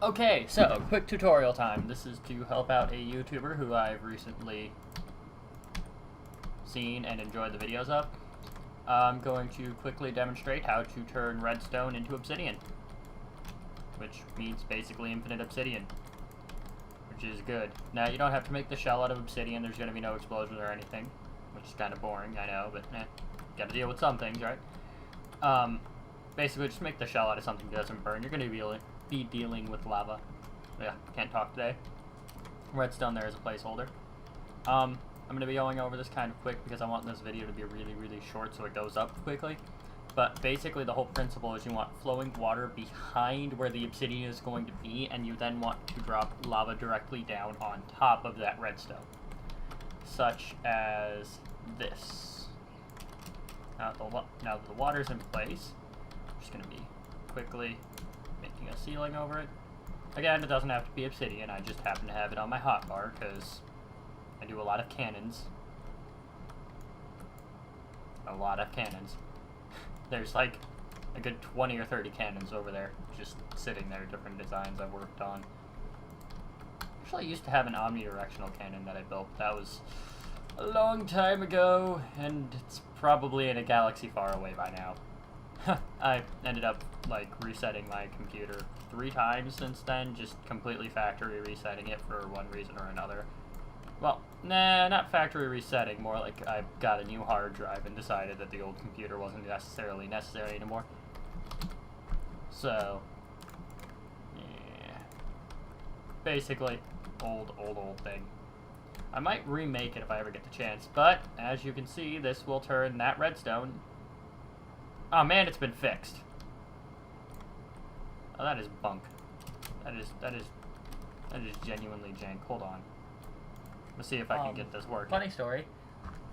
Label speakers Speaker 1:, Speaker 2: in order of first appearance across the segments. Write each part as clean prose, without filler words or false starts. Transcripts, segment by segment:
Speaker 1: Okay, so quick tutorial time. This is to help out a YouTuber who I've recently seen and enjoyed the videos of. I'm going to quickly demonstrate how to turn redstone into obsidian, which means basically infinite obsidian, which is good. Now, you don't have to make the shell out of obsidian. There's going to be no explosions or anything, which is kind of boring, I know, but gotta deal with some things, right? Basically, just make the shell out of something that doesn't burn. You're going to be dealing with lava. Yeah, can't talk today. Redstone there is a placeholder. I'm going to be going over this kind of quick because I want this video to be really, really short so it goes up quickly. But basically the whole principle is you want flowing water behind where the obsidian is going to be, and you then want to drop lava directly down on top of that redstone. Such as this. Now that the water's in place, I'm just going to be quickly making a ceiling over it. Again, it doesn't have to be obsidian, I just happen to have it on my hotbar because I do a lot of cannons. A lot of cannons. There's like a good 20 or 30 cannons over there, just sitting there, different designs I've worked on. Actually, I used to have an omnidirectional cannon that I built. That was a long time ago, and it's probably in a galaxy far away by now. I ended up, like, resetting my computer 3 times since then, just completely factory resetting it for one reason or another. Well, nah, not factory resetting, more like I got a new hard drive and decided that the old computer wasn't necessarily necessary anymore. So, yeah. Basically, old thing. I might remake it if I ever get the chance, but, as you can see, this will turn that redstone. Oh man, it's been fixed. Oh, that is bunk. That is genuinely jank. Hold on. Let's see if I can get this working. Funny story.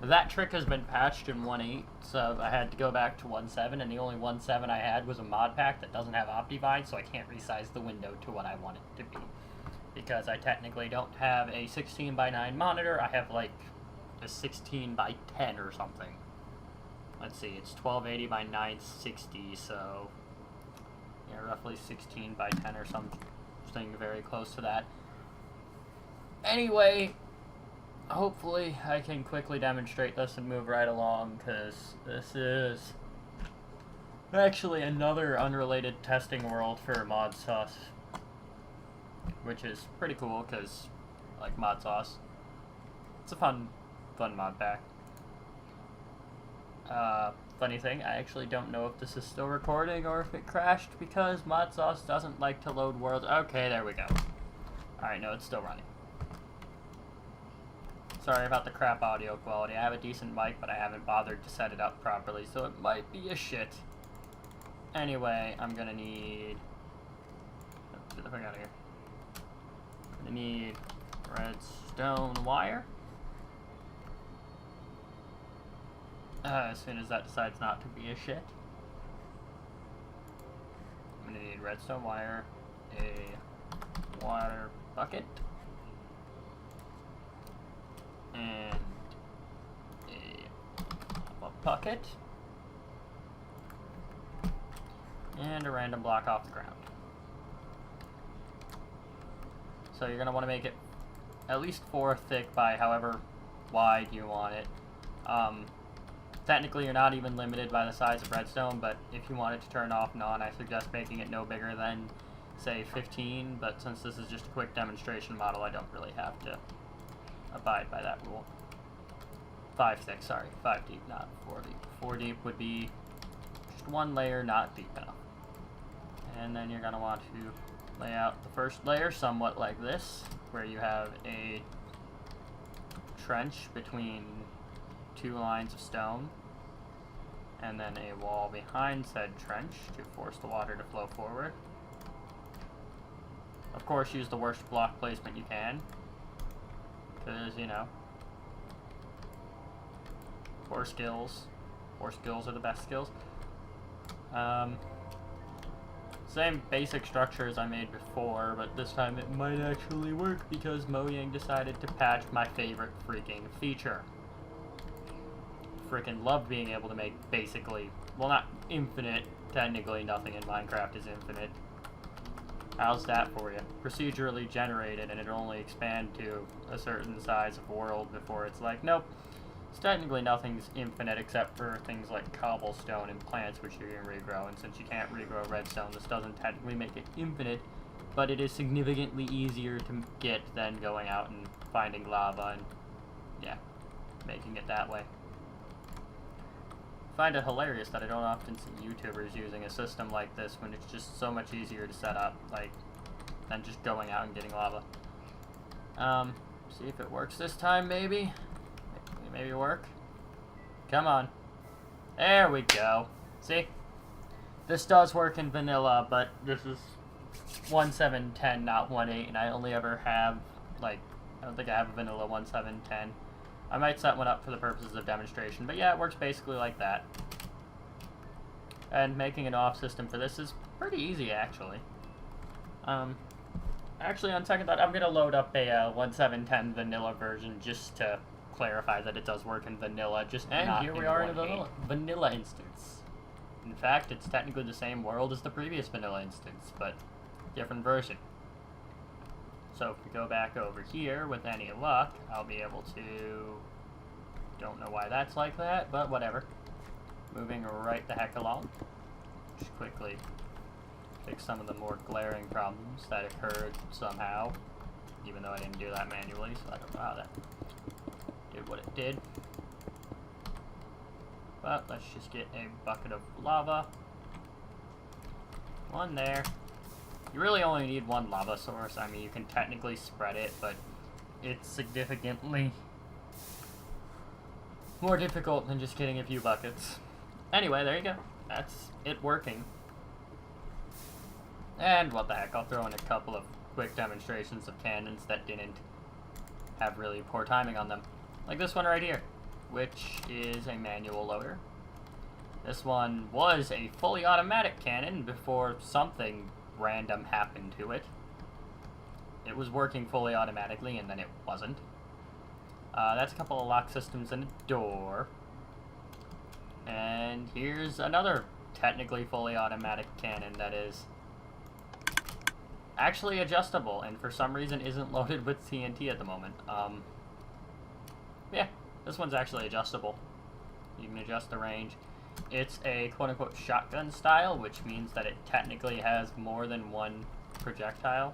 Speaker 1: That trick has been patched in 1.8, so I had to go back to 1.7, and the only 1.7 I had was a mod pack that doesn't have Optivide, so I can't resize the window to what I want it to be. Because I technically don't have a 16:9 monitor, I have like a 16:10 or something. Let's see, it's 1280 by 960, so yeah, roughly 16:10 or something very close to that. Anyway, hopefully I can quickly demonstrate this and move right along, because this is actually another unrelated testing world for mod sauce, which is pretty cool because I like mod sauce. It's a fun mod pack. Funny thing, I actually don't know if this is still recording or if it crashed because mod sauce doesn't like to load worlds. Okay, there we go. Alright, no, it's still running. Sorry about the crap audio quality. I have a decent mic, but I haven't bothered to set it up properly, so it might be a shit. Anyway, I'm gonna need... Get the fuck out of here. I'm gonna need redstone wire. As soon as that decides not to be a shit. I'm gonna need redstone wire, a water bucket, and a bucket, and a random block off the ground. So you're gonna want to make it at least 4 thick by however wide you want it. Technically, you're not even limited by the size of redstone, but if you want it to turn off and on, I suggest making it no bigger than, say, 15, but since this is just a quick demonstration model, I don't really have to abide by that rule. 5 thick, sorry, 5 deep, not 4 deep. 4 deep would be just 1 layer, not deep enough. And then you're going to want to lay out the first layer somewhat like this, where you have a trench between 2 lines of stone, and then a wall behind said trench to force the water to flow forward. Of course, use the worst block placement you can, because, you know, poor skills are the best skills. Same basic structure as I made before, but this time it might actually work because Mojang decided to patch my favorite freaking feature. Freaking love being able to make basically, well, not infinite, technically nothing in Minecraft is infinite. How's that for you? Procedurally generated, and it'll only expand to a certain size of world before it's like, nope. It's technically nothing's infinite except for things like cobblestone and plants, which you can regrow. And since you can't regrow redstone, this doesn't technically make it infinite, but it is significantly easier to get than going out and finding lava and, yeah, making it that way. I find it hilarious that I don't often see YouTubers using a system like this when it's just so much easier to set up, like, than just going out and getting lava. See if it works this time, maybe? Maybe work? Come on. There we go. See? This does work in vanilla, but this is 1.7.10, not 1.8, and I only ever have, like, I don't think I have a vanilla 1.7.10. I might set one up for the purposes of demonstration, but yeah, it works basically like that. And making an off system for this is pretty easy, actually. Actually, on second thought, I'm going to load up a 1.7.10 vanilla version just to clarify that it does work in vanilla, just
Speaker 2: and
Speaker 1: not
Speaker 2: here we
Speaker 1: in
Speaker 2: are in a
Speaker 1: 1.8.
Speaker 2: vanilla instance.
Speaker 1: In fact, it's technically the same world as the previous vanilla instance, but different version. So if we go back over here, with any luck, I'll be able to... Don't know why that's like that, but whatever. Moving right the heck along. Just quickly fix some of the more glaring problems that occurred somehow. Even though I didn't do that manually, so I don't know how that did what it did. But let's just get a bucket of lava. One there. You really only need one lava source. I mean, you can technically spread it, but it's significantly more difficult than just getting a few buckets. Anyway, there you go. That's it working. And what the heck, I'll throw in a couple of quick demonstrations of cannons that didn't have really poor timing on them. Like this one right here, which is a manual loader. This one was a fully automatic cannon before something random happened to it. It was working fully automatically and then it wasn't. That's a couple of lock systems and a door. And here's another technically fully automatic cannon that is actually adjustable and for some reason isn't loaded with TNT at the moment. Yeah, this one's actually adjustable. You can adjust the range. It's a quote-unquote shotgun style, which means that it technically has more than one projectile.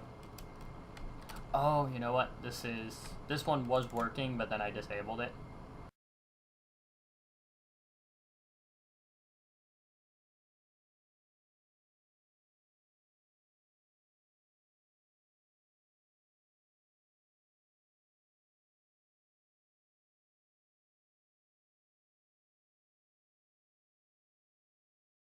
Speaker 1: Oh, you know what? This one was working, but then I disabled it.